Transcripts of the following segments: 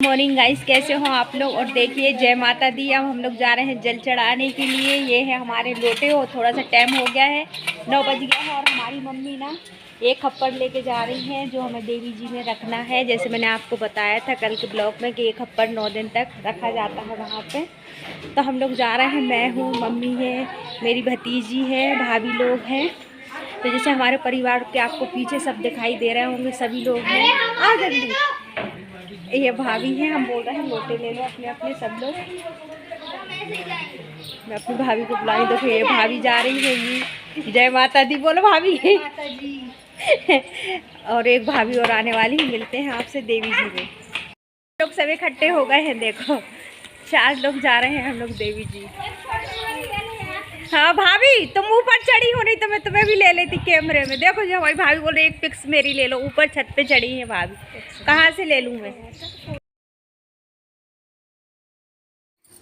Morning guys, कैसे हो आप लोग। और देखिए, जय माता दी। अब हम लोग जा रहे हैं जल चढ़ाने के लिए। ये है हमारे लोटे। और थोड़ा सा टाइम हो गया है, 9 बज गया है। और हमारी मम्मी ना एक खप्पर लेके जा रही हैं जो हमें देवी जी में रखना है। जैसे मैंने आपको बताया था कल के ब्लॉग में कि एक खप्पर 9 दिन तक रखा जाता है वहाँ पे। तो हम लोग जा रहे हैं। मैं हूँ, मम्मी है, मेरी भतीजी है, भाभी लोग हैं। तो जैसे हमारे परिवार के आपको पीछे सब दिखाई दे रहे होंगे, सभी लोग हैं। आ जल्दी। ये भाभी हैं। हम बोल रहे हैं लोटे ले लो अपने अपने सब लोग। मैं अपनी भाभी को बुलाई। देखो ये भाभी जा रही है। ये जय माता दी बोलो भाभी। और एक भाभी और आने वाली है। मिलते हैं आपसे देवी जी में। लोग सब इकट्ठे हो गए हैं। देखो 4 लोग जा रहे हैं हम लोग देवी जी। हाँ भाभी, तुम ऊपर चढ़ी हो, नहीं तो मैं तुम्हें भी ले लेती कैमरे में। देखो जो हमारी भाभी बोल रही एक पिक्स मेरी ले लो। ऊपर छत पे चढ़ी है भाभी। कहाँ से ले लूँ मैं।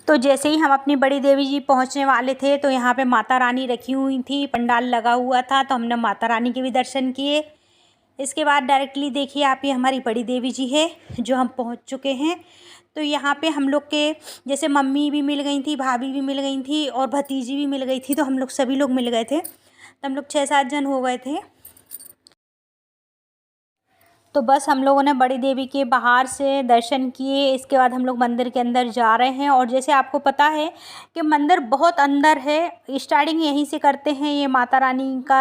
तो जैसे ही हम अपनी बड़ी देवी जी पहुंचने वाले थे तो यहाँ पे माता रानी रखी हुई थी, पंडाल लगा हुआ था। तो हमने माता रानी के भी दर्शन किए। इसके बाद डायरेक्टली देखिए आप, ये हमारी बड़ी देवी जी है जो हम पहुंच चुके हैं। तो यहाँ पे हम लोग के जैसे मम्मी भी मिल गई थी, भाभी भी मिल गई थी और भतीजी भी मिल गई थी। तो हम लोग सभी लोग मिल गए थे। तो हम लोग 6-7 जन हो गए थे। तो बस हम लोगों ने बड़ी देवी के बाहर से दर्शन किए। इसके बाद हम लोग मंदिर के अंदर जा रहे हैं। और जैसे आपको पता है कि मंदिर बहुत अंदर है। स्टार्टिंग यहीं से करते हैं। ये माता रानी का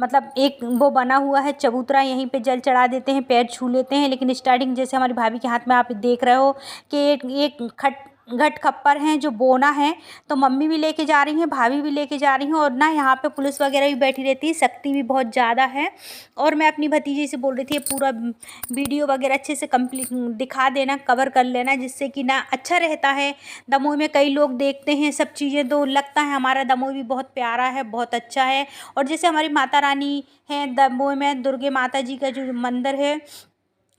मतलब एक वो बना हुआ है चबूतरा, यहीं पे जल चढ़ा देते हैं, पैर छू लेते हैं। लेकिन स्टार्टिंग जैसे हमारी भाभी के हाथ में आप देख रहे हो कि एक घट खप्पर हैं जो बोना है। तो मम्मी भी लेके जा रही हैं, भाभी भी लेके जा रही हैं। और ना यहाँ पे पुलिस वगैरह भी बैठी रहती है, शक्ति भी बहुत ज़्यादा है। और मैं अपनी भतीजी से बोल रही थी पूरा वीडियो वगैरह अच्छे से कंप्लीट दिखा देना, कवर कर लेना, जिससे कि ना अच्छा रहता है। दमोह में कई लोग देखते हैं सब चीज़ें तो लगता है हमारा दमोह भी बहुत प्यारा है, बहुत अच्छा है। और जैसे हमारी माता रानी है दमोह में, दुर्गे माता जी का जो मंदिर है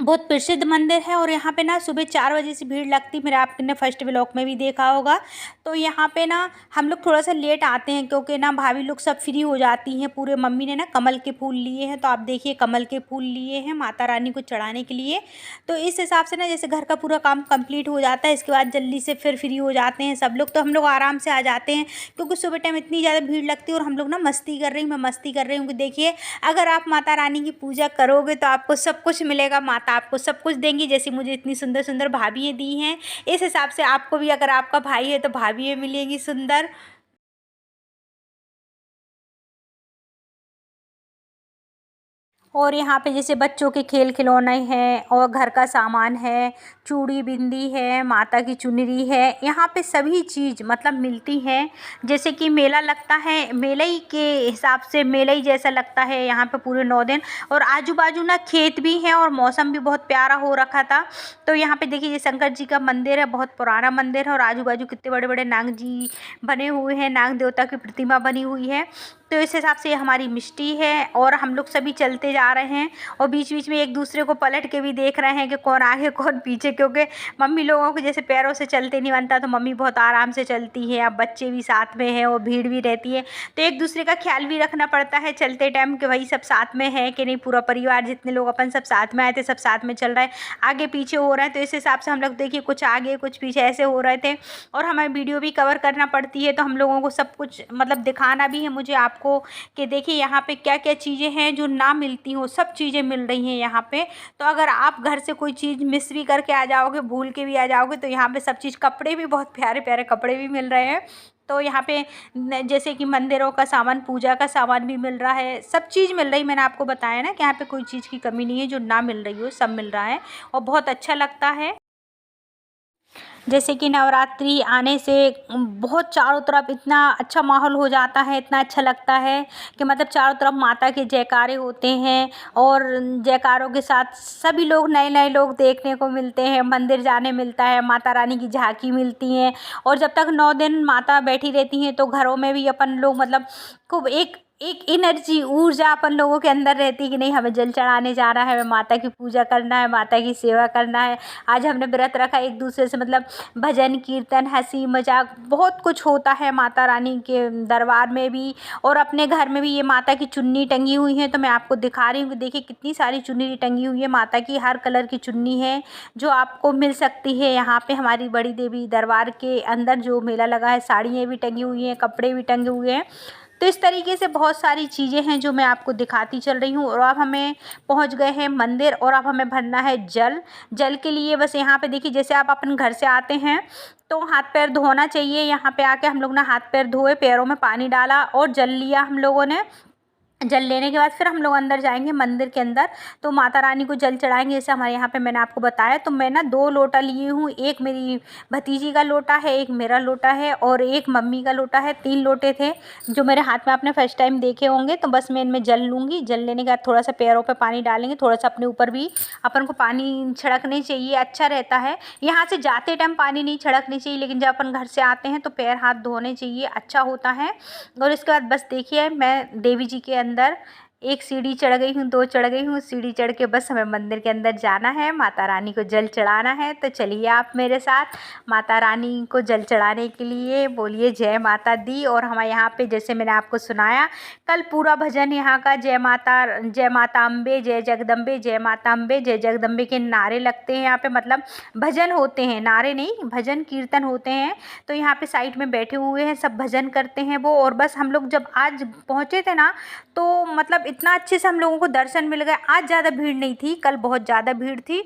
बहुत प्रसिद्ध मंदिर है। और यहाँ पे ना सुबह 4 बजे से भीड़ लगती, मेरे आपने फर्स्ट व्लॉग में भी देखा होगा। तो यहाँ पे ना हम लोग थोड़ा सा लेट आते हैं क्योंकि ना भाभी लोग सब फ्री हो जाती हैं पूरे। मम्मी ने ना कमल के फूल लिए हैं, तो आप देखिए कमल के फूल लिए हैं माता रानी को चढ़ाने के लिए। तो इस हिसाब से ना जैसे घर का पूरा काम कंप्लीट हो जाता है, इसके बाद जल्दी से फिर फ्री हो जाते हैं सब लोग। तो हम लोग आराम से आ जाते हैं क्योंकि सुबह टाइम इतनी ज़्यादा भीड़ लगती है। और हम लोग ना मस्ती कर रही हूँ, मैं मस्ती कर रही हूँ कि देखिए अगर आप माता रानी की पूजा करोगे तो आपको सब कुछ मिलेगा। माता आपको सब कुछ देंगी, जैसे मुझे इतनी सुंदर सुंदर भाभीएँ दी हैं। इस हिसाब से आपको भी अगर आपका भाई है तो भाभीएँ मिलेगी सुंदर। और यहाँ पे जैसे बच्चों के खेल खिलौने हैं और घर का सामान है, चूड़ी बिंदी है, माता की चुनरी है। यहाँ पे सभी चीज़ मतलब मिलती है। जैसे कि मेला लगता है, मेले ही के हिसाब से मेला ही जैसा लगता है यहाँ पे पूरे 9 दिन। और आजू बाजू ना खेत भी हैं और मौसम भी बहुत प्यारा हो रखा था। तो यहाँ पे देखिए ये शंकर जी का मंदिर है, बहुत पुराना मंदिर है। और आजू बाजू कितने बड़े बड़े नाग जी बने हुए हैं, नाग देवता की प्रतिमा बनी हुई है। तो इस हिसाब से ये हमारी मिष्टी है। और हम लोग सभी चलते जा रहे हैं और बीच बीच में एक दूसरे को पलट के भी देख रहे हैं कि कौन आगे कौन पीछे। क्योंकि मम्मी लोगों को जैसे पैरों से चलते नहीं बनता, तो मम्मी बहुत आराम से चलती है। अब बच्चे भी साथ में हैं और भीड़ भी रहती है, तो एक दूसरे का ख्याल भी रखना पड़ता है चलते टाइम कि भाई सब साथ में है कि नहीं। पूरा परिवार जितने लोग अपन सब साथ में आए थे सब साथ में चल रहे हैं, आगे पीछे हो रहे हैं। तो इस हिसाब से हम लोग देखिए कुछ आगे कुछ पीछे ऐसे हो रहे थे। और हमें वीडियो भी कवर करना पड़ती है, तो हम लोगों को सब कुछ मतलब दिखाना भी है मुझे आपको कि देखिए यहाँ पे क्या क्या चीज़ें हैं जो ना मिलती हो, सब चीज़ें मिल रही हैं यहाँ पे। तो अगर आप घर से कोई चीज़ मिस भी करके आ जाओगे, भूल के भी आ जाओगे, तो यहाँ पे सब चीज़, कपड़े भी बहुत प्यारे प्यारे कपड़े भी मिल रहे हैं। तो यहाँ पे जैसे कि मंदिरों का सामान, पूजा का सामान भी मिल रहा है, सब चीज़ मिल रही। मैंने आपको बताया ना कि यहाँ पे कोई चीज़ की कमी नहीं है जो ना मिल रही हो, सब मिल रहा है और बहुत अच्छा लगता है। जैसे कि नवरात्रि आने से बहुत चारों तरफ इतना अच्छा माहौल हो जाता है, इतना अच्छा लगता है कि मतलब चारों तरफ माता के जयकारे होते हैं। और जयकारों के साथ सभी लोग, नए नए लोग देखने को मिलते हैं, मंदिर जाने मिलता है, माता रानी की झांकी मिलती है। और जब तक 9 दिन माता बैठी रहती हैं तो घरों में भी अपन लोग मतलब खूब एक एक एनर्जी ऊर्जा अपन लोगों के अंदर रहती है कि नहीं, हमें जल चढ़ाने जाना है, हमें माता की पूजा करना है, माता की सेवा करना है। आज हमने व्रत रखा, एक दूसरे से मतलब भजन कीर्तन हंसी मजाक बहुत कुछ होता है माता रानी के दरबार में भी और अपने घर में भी। ये माता की चुन्नी टंगी हुई है तो मैं आपको दिखा रही हूँ कि देखिए कितनी सारी चुन्नी टंगी हुई है माता की, हर कलर की चुन्नी है जो आपको मिल सकती है यहाँ पे हमारी बड़ी देवी दरबार के अंदर। जो मेला लगा है, साड़ियाँ भी टंगी हुई हैं, कपड़े भी टंगे हुए हैं। तो इस तरीके से बहुत सारी चीज़ें हैं जो मैं आपको दिखाती चल रही हूँ। और अब हमें पहुँच गए हैं मंदिर और अब हमें भरना है जल। जल के लिए बस यहाँ पे देखिए, जैसे आप अपन घर से आते हैं तो हाथ पैर धोना चाहिए। यहाँ पे आके हम लोग ने हाथ पैर धोए, पैरों में पानी डाला और जल लिया हम लोगों ने। जल लेने के बाद फिर हम लोग अंदर जाएंगे मंदिर के अंदर, तो माता रानी को जल चढ़ाएंगे। जैसे हमारे यहाँ पे मैंने आपको बताया, तो मैं ना 2 लोटा लिए हूँ, एक मेरी भतीजी का लोटा है, एक मेरा लोटा है और एक मम्मी का लोटा है। 3 लोटे थे जो मेरे हाथ में आपने फर्स्ट टाइम देखे होंगे। तो बस मैं इनमें जल लूँगी। जल लेने के बाद थोड़ा सा पैरों पर पानी डालेंगे, थोड़ा सा अपने ऊपर भी अपन को पानी छिड़कने चाहिए, अच्छा रहता है। यहाँ से जाते टाइम पानी नहीं छिड़कनी चाहिए, लेकिन जब अपन घर से आते हैं तो पैर हाथ धोने चाहिए, अच्छा होता है। और इसके बाद बस देखिए, मैं देवी जी के अंदर एक सीढ़ी चढ़ गई हूँ, 2 चढ़ गई हूँ, सीढ़ी चढ़ के बस हमें मंदिर के अंदर जाना है, माता रानी को जल चढ़ाना है। तो चलिए आप मेरे साथ माता रानी को जल चढ़ाने के लिए बोलिए जय माता दी। और हमारे यहाँ पे जैसे मैंने आपको सुनाया कल पूरा भजन यहाँ का जय माता अम्बे, जय जगदम्बे, जय माता अम्बे, जय जगदम्बे के नारे लगते हैं यहाँ पे, मतलब भजन होते हैं, नारे नहीं, भजन कीर्तन होते हैं। तो यहाँ पे साइड में बैठे हुए हैं, सब भजन करते हैं वो। और बस हम लोग जब आज पहुँचे थे ना, तो मतलब इतना अच्छे से हम लोगों को दर्शन मिल गए। आज ज़्यादा भीड़ नहीं थी, कल बहुत ज़्यादा भीड़ थी।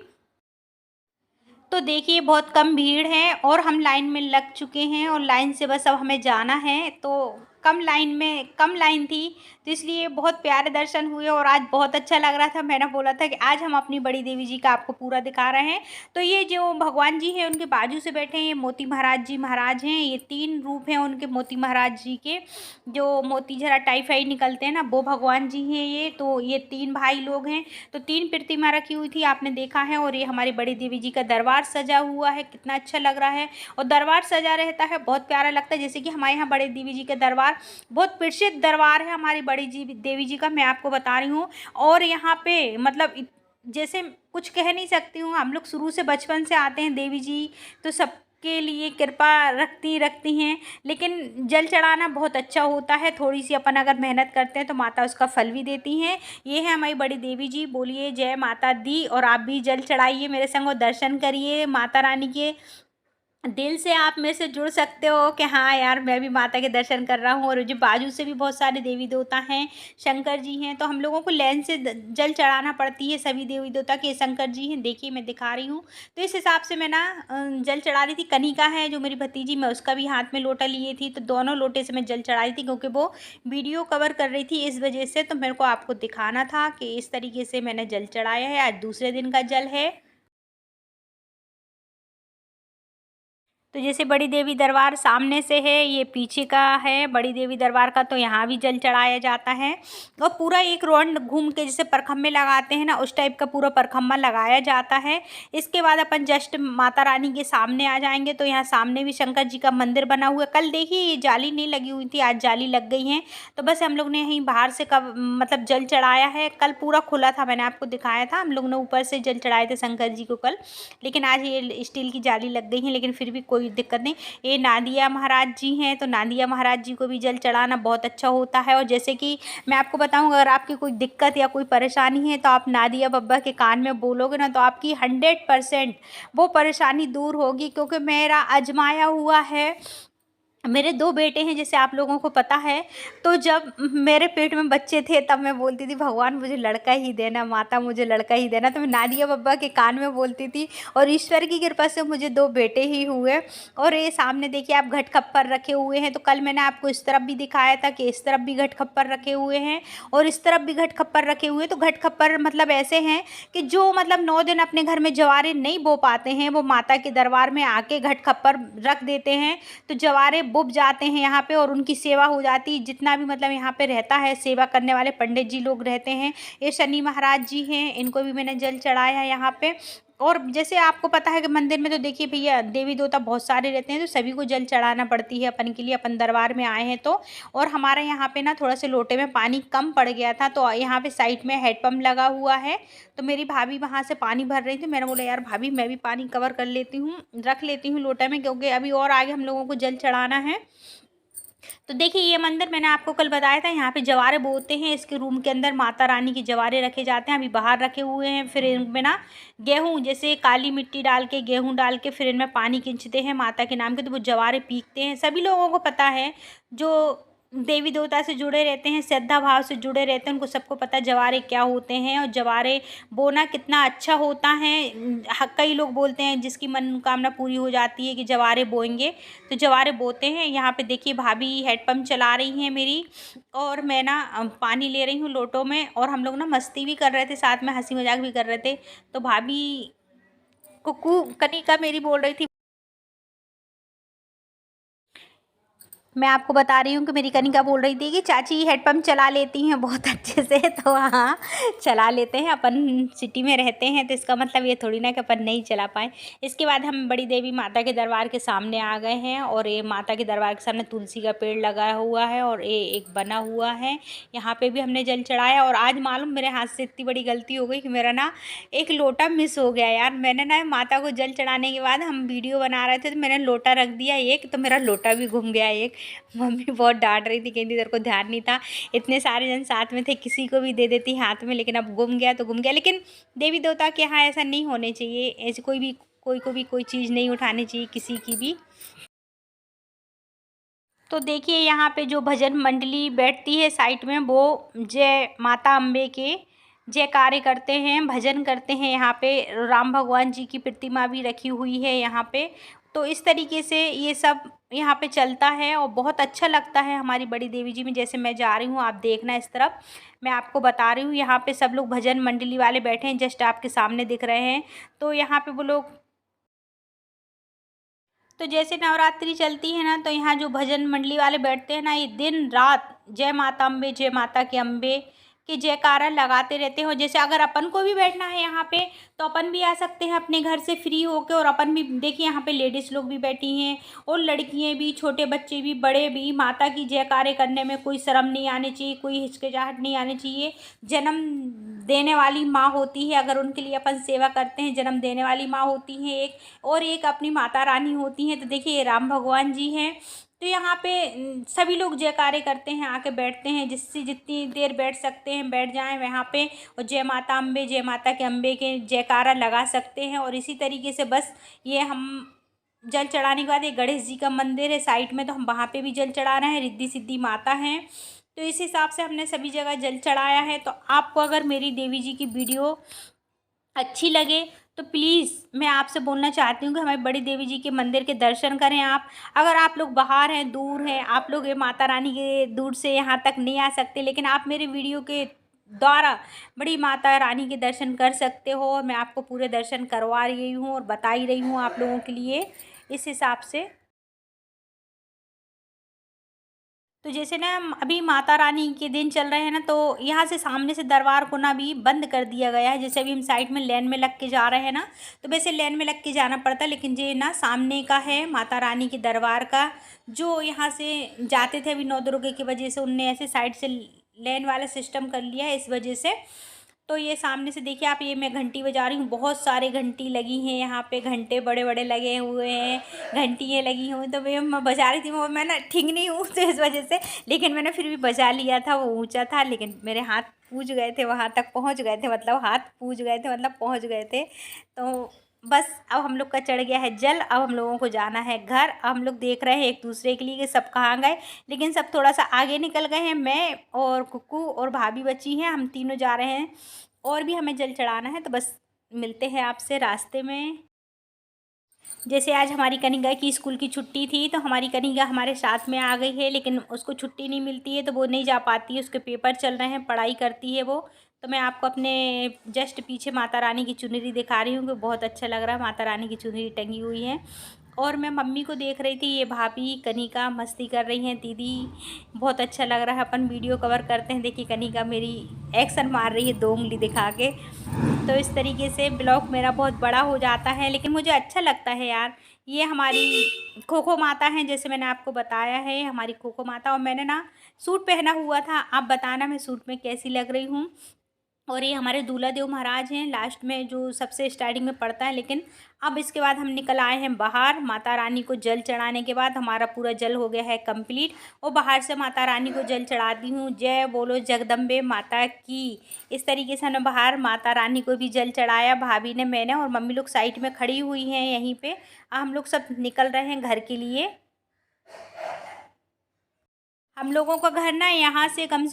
तो देखिए बहुत कम भीड़ है और हम लाइन में लग चुके हैं और लाइन से बस अब हमें जाना है। तो कम लाइन थी, तो इसलिए बहुत प्यारे दर्शन हुए और आज बहुत अच्छा लग रहा था। मैंने बोला था कि आज हम अपनी बड़ी देवी जी का आपको पूरा दिखा रहे हैं। तो ये जो भगवान जी हैं उनके बाजू से बैठे हैं, ये मोती महाराज जी महाराज हैं। ये 3 रूप हैं उनके मोती महाराज जी के, जो मोती जरा टाइफाइड निकलते हैं ना, वो भगवान जी हैं ये। तो ये 3 भाई लोग हैं। तो 3 प्रतिमा रखी हुई थी, आपने देखा है। और ये हमारी बड़ी देवी जी का दरबार सजा हुआ है, कितना अच्छा लग रहा है। और दरबार सजा रहता है, बहुत प्यारा लगता है। जैसे कि हमारे यहाँ बड़ी देवी जी का दरबार बहुत प्रसिद्ध दरबार है हमारी बड़ी देवी जी का, मैं आपको बता रही हूँ। और यहाँ पे मतलब जैसे कुछ कह नहीं सकती हूँ, हम लोग शुरू से बचपन से आते हैं देवी जी, तो सबके लिए कृपा रखती हैं। लेकिन जल चढ़ाना बहुत अच्छा होता है, थोड़ी सी अपन अगर मेहनत करते हैं तो माता उसका फल भी देती हैं। ये है हमारी बड़ी देवी जी, बोलिए जय माता दी। और आप भी जल चढ़ाइए मेरे संग और दर्शन करिए माता रानी के। दिल से आप में से जुड़ सकते हो कि हाँ यार मैं भी माता के दर्शन कर रहा हूँ। और जो बाजू से भी बहुत सारे देवी देवता हैं, शंकर जी हैं, तो हम लोगों को लाइन से जल चढ़ाना पड़ती है सभी देवी देवता के। शंकर जी हैं, देखिए मैं दिखा रही हूँ। तो इस हिसाब से मैं ना जल चढ़ा रही थी। कनिका है जो मेरी भतीजी, मैं उसका भी हाथ में लोटा लिए थी, तो दोनों लोटे से मैं जल चढ़ा रही थी, क्योंकि वो वीडियो कवर कर रही थी, इस वजह से। तो मेरे को आपको दिखाना था कि इस तरीके से मैंने जल चढ़ाया है। आज दूसरे दिन का जल है। तो जैसे बड़ी देवी दरबार सामने से है, ये पीछे का है बड़ी देवी दरबार का, तो यहाँ भी जल चढ़ाया जाता है। और पूरा एक राउंड घूम के जैसे परखम्मे लगाते हैं ना, उस टाइप का पूरा परखम्मा लगाया जाता है। इसके बाद अपन जस्ट माता रानी के सामने आ जाएंगे। तो यहाँ सामने भी शंकर जी का मंदिर बना हुआ है। कल देखिए ये जाली नहीं लगी हुई थी, आज जाली लग गई है। तो बस हम लोग ने यहीं बाहर से कब मतलब जल चढ़ाया है। कल पूरा खुला था, मैंने आपको दिखाया था, हम लोग ने ऊपर से जल चढ़ाए थे शंकर जी को कल। लेकिन आज ये स्टील की जाली लग गई है, लेकिन फिर भी कोई दिक्कत नहीं। ये नादिया महाराज जी हैं, तो नादिया महाराज जी को भी जल चढ़ाना बहुत अच्छा होता है। और जैसे कि मैं आपको बताऊं, अगर आपकी कोई दिक्कत या कोई परेशानी है तो आप नादिया बाबा के कान में बोलोगे ना, तो आपकी 100% वो परेशानी दूर होगी। क्योंकि मेरा आजमाया हुआ है। मेरे 2 बेटे हैं, जैसे आप लोगों को पता है। तो जब मेरे पेट में बच्चे थे तब मैं बोलती थी भगवान मुझे लड़का ही देना, माता मुझे लड़का ही देना। तो मैं नादिया बाबा के कान में बोलती थी और ईश्वर की कृपा से मुझे 2 बेटे ही हुए। और ये सामने देखिए आप घट खप्पर रखे हुए हैं। तो कल मैंने आपको इस तरफ भी दिखाया था कि इस तरफ भी घट खप्पर रखे हुए हैं और इस तरफ भी घट खप्पर रखे हुए हैं। तो घट खप्पर मतलब ऐसे हैं कि जो मतलब 9 दिन अपने घर में जवारे नहीं बो पाते हैं, वो माता के दरबार में आके घट खप्पर रख देते हैं। तो जवारे बुब जाते हैं यहाँ पे और उनकी सेवा हो जाती है। जितना भी मतलब यहाँ पे रहता है, सेवा करने वाले पंडित जी लोग रहते हैं। ये शनि महाराज जी हैं, इनको भी मैंने जल चढ़ाया है यहाँ पे। और जैसे आपको पता है कि मंदिर में तो देखिए भैया देवी देवता बहुत सारे रहते हैं, तो सभी को जल चढ़ाना पड़ती है अपन के लिए, अपन दरबार में आए हैं तो। और हमारे यहाँ पे ना थोड़ा से लोटे में पानी कम पड़ गया था, तो यहाँ पे साइड में हैंडपम्प लगा हुआ है, तो मेरी भाभी वहाँ से पानी भर रही थी। मैंने बोला यार भाभी मैं भी पानी कवर कर लेती हूँ, रख लेती हूँ लोटा में, क्योंकि अभी और आगे हम लोगों को जल चढ़ाना है। तो देखिए ये मंदिर मैंने आपको कल बताया था, यहाँ पे जवारे बोते हैं, इसके रूम के अंदर माता रानी के जवारे रखे जाते हैं, अभी बाहर रखे हुए हैं। फिर इनमें ना गेहूँ, जैसे काली मिट्टी डाल के गेहूँ डाल के फिर इनमें पानी खींचते हैं माता के नाम के, तो वो जवारे पीकते हैं। सभी लोगों को पता है जो देवी देवता से जुड़े रहते हैं, श्रद्धा भाव से जुड़े रहते हैं, उनको सबको पता है जवारे क्या होते हैं और जवारे बोना कितना अच्छा होता है। कई लोग बोलते हैं जिसकी मनोकामना पूरी हो जाती है कि जवारे बोएंगे, तो जवारे बोते हैं। यहाँ पे देखिए भाभी हेडपम्प चला रही हैं मेरी, और मैं ना पानी ले रही हूँ लोटों में, और हम लोग ना मस्ती भी कर रहे थे, साथ में हंसी मजाक भी कर रहे थे। तो भाभी कुकू कनिका मेरी बोल रही थी, मैं आपको बता रही हूँ कि मेरी कनिका बोल रही थी कि चाची हैंडपम्प चला लेती हैं बहुत अच्छे से, तो हाँ चला लेते हैं, अपन सिटी में रहते हैं तो इसका मतलब ये थोड़ी ना कि अपन नहीं चला पाए। इसके बाद हम बड़ी देवी माता के दरबार के सामने आ गए हैं, और ये माता के दरबार के सामने तुलसी का पेड़ लगा हुआ है और ये एक बना हुआ है, यहाँ पर भी हमने जल चढ़ाया। और आज मालूम मेरे हाथ से इतनी बड़ी गलती हो गई कि मेरा ना एक लोटा मिस हो गया यार। मैंने ना माता को जल चढ़ाने के बाद हम वीडियो बना रहे थे, तो मैंने लोटा रख दिया एक, तो मेरा लोटा भी घूम गया एक। मम्मी बहुत डांट रही थी, कहती तेरे को ध्यान नहीं था, इतने सारे जन साथ में थे, किसी को भी दे देती हाथ में, लेकिन अब गुम गया तो गुम गया। लेकिन देवी देवता के यहाँ ऐसा नहीं होने चाहिए, ऐसे कोई को भी कोई चीज़ नहीं उठानी चाहिए किसी की भी। तो देखिए यहाँ पे जो भजन मंडली बैठती है साइड में, वो जय माता अम्बे के जयकारे करते हैं, भजन करते हैं। यहाँ पे राम भगवान जी की प्रतिमा भी रखी हुई है यहाँ पे। तो इस तरीके से ये सब यहाँ पे चलता है और बहुत अच्छा लगता है हमारी बड़ी देवी जी में। जैसे मैं जा रही हूँ, आप देखना इस तरफ, मैं आपको बता रही हूँ, यहाँ पे सब लोग भजन मंडली वाले बैठे हैं, जस्ट आपके सामने दिख रहे हैं। तो यहाँ पे वो लोग, तो जैसे नवरात्रि चलती है ना, तो यहाँ जो भजन मंडली वाले बैठते हैं ना, ये दिन रात जय माता अम्बे, जय माता के अम्बे के जयकारा लगाते रहते हैं। और जैसे अगर अपन को भी बैठना है यहाँ पे, तो अपन भी आ सकते हैं अपने घर से फ्री होके, और अपन भी देखिए यहाँ पे लेडीज़ लोग भी बैठी हैं, और लड़कियाँ भी, छोटे बच्चे भी, बड़े भी। माता की जयकारे करने में कोई शर्म नहीं आनी चाहिए, कोई हिचकिचाहट नहीं आनी चाहिए। जन्म देने वाली माँ होती है, अगर उनके लिए अपन सेवा करते हैं, जन्म देने वाली माँ होती है एक, और एक अपनी माता रानी होती हैं। तो देखिए ये राम भगवान जी हैं। तो यहाँ पे सभी लोग जयकारे करते हैं, आके बैठते हैं, जिससे जितनी देर बैठ सकते हैं बैठ जाएं वहाँ पे, और जय माता अम्बे, जय माता के अम्बे के जयकारा लगा सकते हैं। और इसी तरीके से बस ये हम जल चढ़ाने के बाद एक गणेश जी का मंदिर है साइड में, तो हम वहाँ पे भी जल चढ़ा रहे हैं, रिद्धि सिद्धि माता हैं। तो इस हिसाब से हमने सभी जगह जल चढ़ाया है। तो आपको अगर मेरी देवी जी की वीडियो अच्छी लगे तो प्लीज़ मैं आपसे बोलना चाहती हूँ कि हमारी बड़ी देवी जी के मंदिर के दर्शन करें आप। अगर आप लोग बाहर हैं, दूर हैं, आप लोग ये माता रानी के दूर से यहाँ तक नहीं आ सकते, लेकिन आप मेरे वीडियो के द्वारा बड़ी माता रानी के दर्शन कर सकते हो। मैं आपको पूरे दर्शन करवा रही हूँ और बता ही रही हूँ आप लोगों के लिए, इस हिसाब से। तो जैसे ना अभी माता रानी के दिन चल रहे हैं ना, तो यहाँ से सामने से दरबार को ना भी बंद कर दिया गया है। जैसे अभी हम साइड में लाइन में लग के जा रहे हैं ना, तो वैसे लाइन में लग के जाना पड़ता है, लेकिन ये ना सामने का है माता रानी के दरबार का। जो यहाँ से जाते थे अभी नवदुर्गे की वजह से, उनने ऐसे साइड से लाइन वाला सिस्टम कर लिया है इस वजह से। तो ये सामने से देखिए आप, ये मैं घंटी बजा रही हूँ, बहुत सारे घंटी लगी हैं यहाँ पे, घंटे बड़े बड़े लगे हुए हैं, घंटियाँ लगी हुई। तो मैं बजा रही थी, वो मैं ना ठीक नहीं हूँ तो इस वजह से, लेकिन मैंने फिर भी बजा लिया था। वो ऊंचा था, लेकिन मेरे हाथ पूज गए थे, वहाँ तक पहुँच गए थे, मतलब हाथ पूज गए थे, मतलब पहुँच गए थे। तो बस अब हम लोग का चढ़ गया है जल, अब हम लोगों को जाना है घर। अब हम लोग देख रहे हैं एक दूसरे के लिए कि सब कहाँ गए, लेकिन सब थोड़ा सा आगे निकल गए हैं। मैं और कुक्कू और भाभी बची हैं, हम तीनों जा रहे हैं, और भी हमें जल चढ़ाना है। तो बस मिलते हैं आपसे रास्ते में। जैसे आज हमारी कनिका की स्कूल की छुट्टी थी, तो हमारी कनिका हमारे साथ में आ गई है, लेकिन उसको छुट्टी नहीं मिलती है, तो वो नहीं जा पाती है, उसके पेपर चल रहे हैं, पढ़ाई करती है वो। तो मैं आपको अपने जस्ट पीछे माता रानी की चुनरी दिखा रही हूँ कि बहुत अच्छा लग रहा है, माता रानी की चुनरी टंगी हुई है। और मैं मम्मी को देख रही थी, ये भाभी कनिका मस्ती कर रही हैं, दीदी बहुत अच्छा लग रहा है। अपन वीडियो कवर करते हैं। देखिए कनिका मेरी एक्शन मार रही है 2 उंगली दिखा के। तो इस तरीके से ब्लॉग मेरा बहुत बड़ा हो जाता है, लेकिन मुझे अच्छा लगता है यार। ये हमारी खोखो माता हैं, जैसे मैंने आपको बताया है, हमारी खोखो माता। और मैंने ना सूट पहना हुआ था, आप बताना मैं सूट में कैसी लग रही हूँ। और ये हमारे दूल्हा देव महाराज हैं, लास्ट में जो सबसे स्टार्टिंग में पड़ता है। लेकिन अब इसके बाद हम निकल आए हैं बाहर। माता रानी को जल चढ़ाने के बाद हमारा पूरा जल हो गया है कंप्लीट। और बाहर से माता रानी को जल चढ़ाती हूँ। जय बोलो जगदम्बे माता की। इस तरीके से हमने बाहर माता रानी को भी जल चढ़ाया, भाभी ने, मैंने, और मम्मी लोग साइड में खड़ी हुई हैं यहीं पे। हम लोग सब निकल रहे हैं घर के लिए। हम लोगों का घर ना यहाँ से कम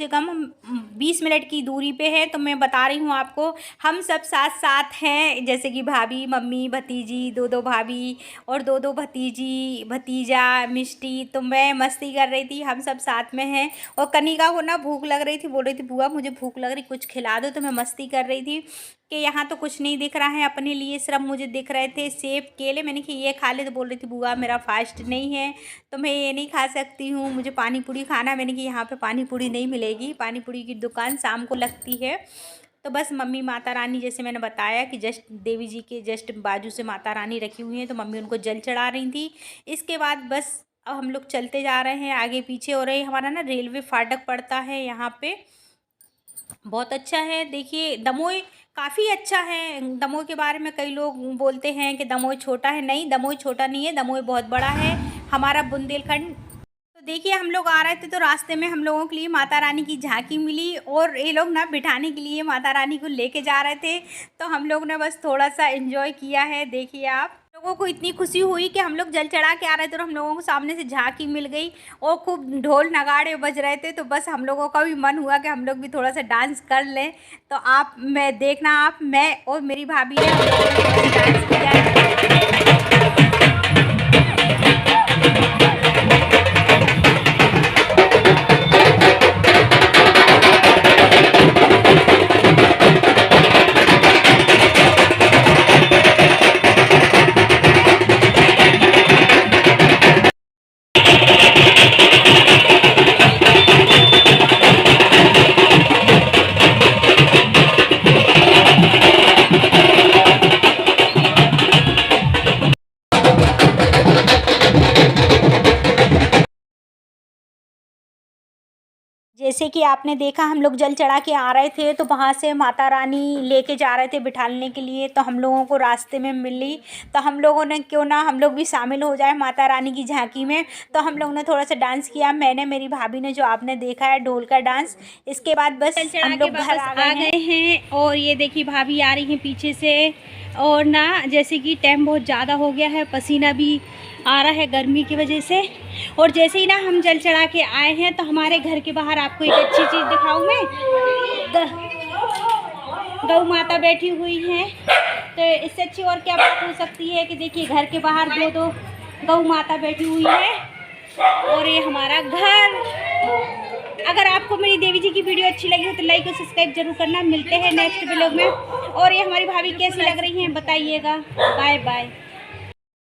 20 मिनट की दूरी पे है। तो मैं बता रही हूँ आपको, हम सब साथ साथ हैं, जैसे कि भाभी, मम्मी, भतीजी, दो भाभी और दो भतीजी, भतीजा, मिष्टी। तो मैं मस्ती कर रही थी, हम सब साथ में हैं। और कनिका को ना भूख लग रही थी, बोल रही थी बुआ मुझे भूख लग रही, कुछ खिला दो। तो मैं मस्ती कर रही थी कि यहाँ तो कुछ नहीं दिख रहा है अपने लिए, सिर्फ मुझे दिख रहे थे सेब, केले। मैंने कि ये खा ले, तो बोल रही थी बुआ मेरा फास्ट नहीं है तो मैं ये नहीं खा सकती हूँ, मुझे पानी पूरी खाना। मैंने कि यहाँ पे पानी पूरी नहीं मिलेगी, पानी पूरी की दुकान शाम को लगती है। तो बस मम्मी माता रानी, जैसे मैंने बताया कि जस्ट देवी जी के जस्ट बाजू से माता रानी रखी हुई हैं, तो मम्मी उनको जल चढ़ा रही थी। इसके बाद बस अब हम लोग चलते जा रहे हैं आगे पीछे। और ये हमारा ना रेलवे फाटक पड़ता है यहाँ पे, बहुत अच्छा है। देखिए दमोह काफ़ी अच्छा है। दमोह के बारे में कई लोग बोलते हैं कि दमोह छोटा है, नहीं दमोह छोटा नहीं है, दमोह बहुत बड़ा है हमारा बुंदेलखंड। तो देखिए हम लोग आ रहे थे तो रास्ते में हम लोगों के लिए माता रानी की झांकी मिली, और ये लोग ना बिठाने के लिए माता रानी को लेके जा रहे थे। तो हम लोग ने बस थोड़ा सा एंजॉय किया है। देखिए आप लोगों को इतनी खुशी हुई कि हम लोग जल चढ़ा के आ रहे थे और हम लोगों को सामने से झांकी मिल गई और खूब ढोल नगाड़े बज रहे थे। तो बस हम लोगों का भी मन हुआ कि हम लोग भी थोड़ा सा डांस कर लें। तो आप मैं देखना, आप, मैं और मेरी भाभी ने हम लोगों ने थोड़ा सा डांस किया है। जैसे कि आपने देखा हम लोग जल चढ़ा के आ रहे थे, तो वहाँ से माता रानी लेके जा रहे थे बिठाने के लिए। तो हम लोगों को रास्ते में मिली, तो हम लोगों ने क्यों ना हम लोग भी शामिल हो जाए माता रानी की झांकी में। तो हम लोग ने थोड़ा सा डांस किया, मैंने, मेरी भाभी ने, जो आपने देखा है ढोल का डांस। इसके बाद बस हम लोग घर आ गए हैं। और ये देखिए भाभी आ रही हैं पीछे से। और ना जैसे कि टाइम बहुत ज़्यादा हो गया है, पसीना भी आ रहा है गर्मी की वजह से। और जैसे ही ना हम जल चढ़ा के आए हैं, तो हमारे घर के बाहर आपको एक अच्छी चीज़ दिखाऊं मैं, गौ माता बैठी हुई हैं। तो इससे अच्छी और क्या बात हो सकती है कि देखिए घर के बाहर दो गौ माता बैठी हुई है। और ये हमारा घर। अगर आपको मेरी देवी जी की वीडियो अच्छी लगी हो तो लाइक और सब्सक्राइब जरूर करना। मिलते हैं नेक्स्ट व्लॉग में। और ये हमारी भाभी कैसी लग रही हैं बताइएगा। Bye bye.